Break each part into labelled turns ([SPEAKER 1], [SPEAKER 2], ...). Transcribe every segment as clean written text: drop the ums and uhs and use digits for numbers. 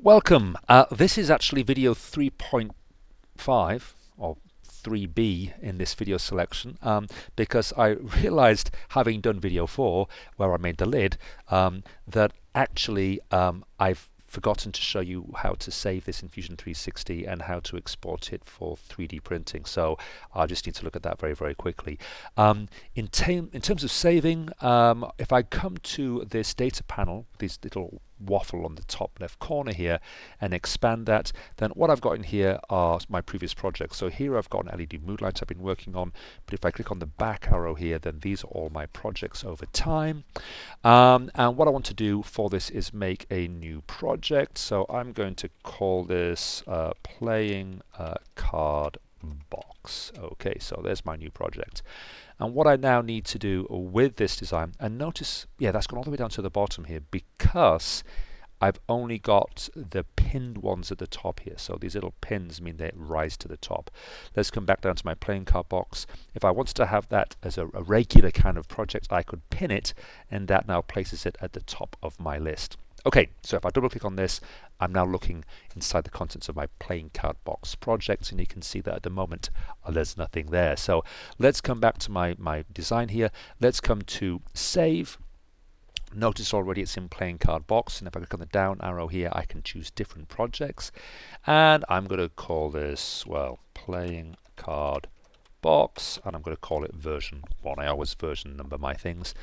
[SPEAKER 1] Welcome. This is actually video 3.5 or 3B in this video selection because I realized, having done video 4 where I made the lid, that actually I've forgotten to show you how to save this in Fusion 360 and how to export it for 3D printing. So I just need to look at that very quickly. In terms of saving, if I come to this data panel, this little waffle on the top left corner here, and expand that, then what I've got in here are my previous projects. So here I've got an LED mood light I've been working on, but if I click on the back arrow here, then these are all my projects over time. And what I want to do for this is make a new project. So I'm going to call this playing card box. Okay, so there's my new project. And what I now need to do with this design, and notice, yeah, that's gone all the way down to the bottom here because I've only got the pinned ones at the top here. So these little pins mean they rise to the top. Let's come back down to my playing card box. If I wanted to have that as a regular kind of project, I could pin it, and that now places it at the top of my list. Okay, so if I double click on this, I'm now looking inside the contents of my playing card box projects, and you can see that at the moment there's nothing there. So let's come back to my design here. Let's come to save. Notice already it's in playing card box, and if I click on the down arrow here, I can choose different projects, and I'm going to call this, well, playing card box, and I'm going to call it version 1. I always version number my things,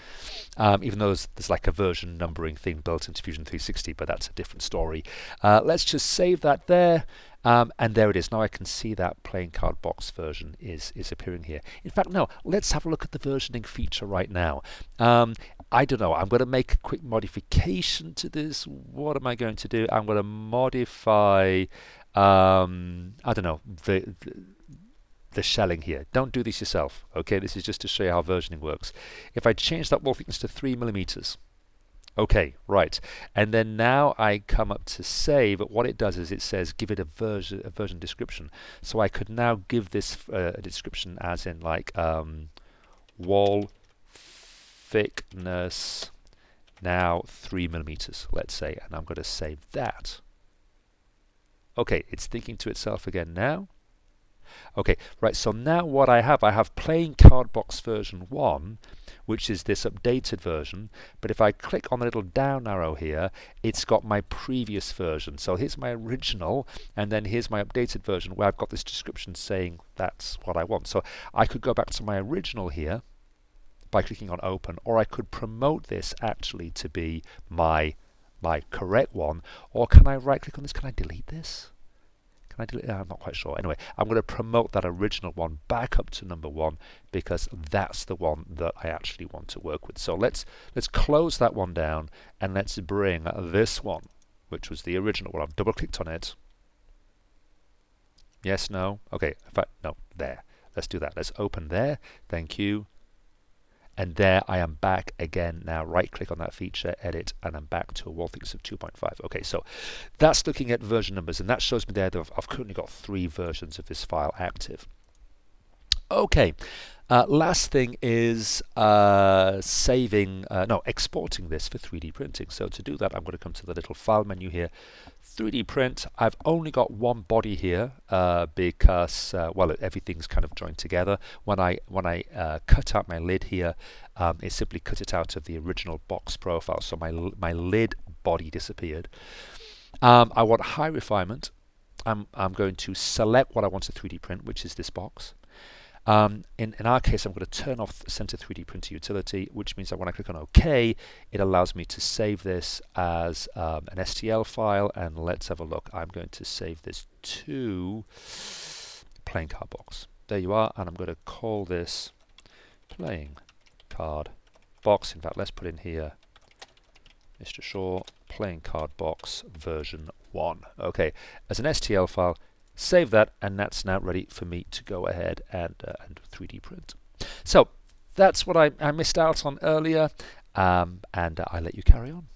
[SPEAKER 1] even though there's like a version numbering thing built into Fusion 360, but that's a different story. Let's just save that there, and there it is. Now I can see that playing card box version is appearing here. In fact, no, let's have a look at the versioning feature right now. I don't know, I'm going to make a quick modification to this. What am I going to do? I'm going to modify, I don't know, the shelling here. Don't do this yourself, okay? This is just to show you how versioning works. If I change that wall thickness to 3mm, okay, right, and then now I come up to save, what it does is it says give it a version description. So I could now give this a description as in like wall thickness now 3mm, let's say, and I'm going to save that. Okay, it's thinking to itself again now. Okay, right, so now what I have playing card box version 1, which is this updated version, but if I click on the little down arrow here, it's got my previous version. So here's my original, and then here's my updated version where I've got this description saying that's what I want. So I could go back to my original here by clicking on open, or I could promote this actually to be my correct one, or can I right click on this? Can I delete this? Can I delete it? I'm not quite sure. Anyway, I'm going to promote that original one back up to number 1 because that's the one that I actually want to work with. So let's close that one down, and let's bring this one, which was the original one. I've double clicked on it. Yes, no, okay, in fact, no, there. Let's do that. Let's open there. Thank you. And there I am back again now. Right click on that feature, edit, and I'm back to a wall thickness of 2.5. Okay, so that's looking at version numbers, and that shows me there that I've currently got 3 versions of this file active. Okay, last thing is exporting this for 3D printing. So to do that, I'm going to come to the little file menu here, 3D print. I've only got one body here because well, everything's kind of joined together. When I cut out my lid here, it simply cut it out of the original box profile, so my lid body disappeared. I want high refinement. I'm going to select what I want to 3D print, which is this box. In our case, I'm going to turn off the Center 3D Printer utility, which means that when I click on OK, it allows me to save this as an STL file. And let's have a look. I'm going to save this to playing card box. There you are. And I'm going to call this playing card box. In fact, let's put in here Mr. Shaw playing card box version 1. Okay, as an STL file. Save that, and that's now ready for me to go ahead and 3D print. So that's what I missed out on earlier, and I'll let you carry on.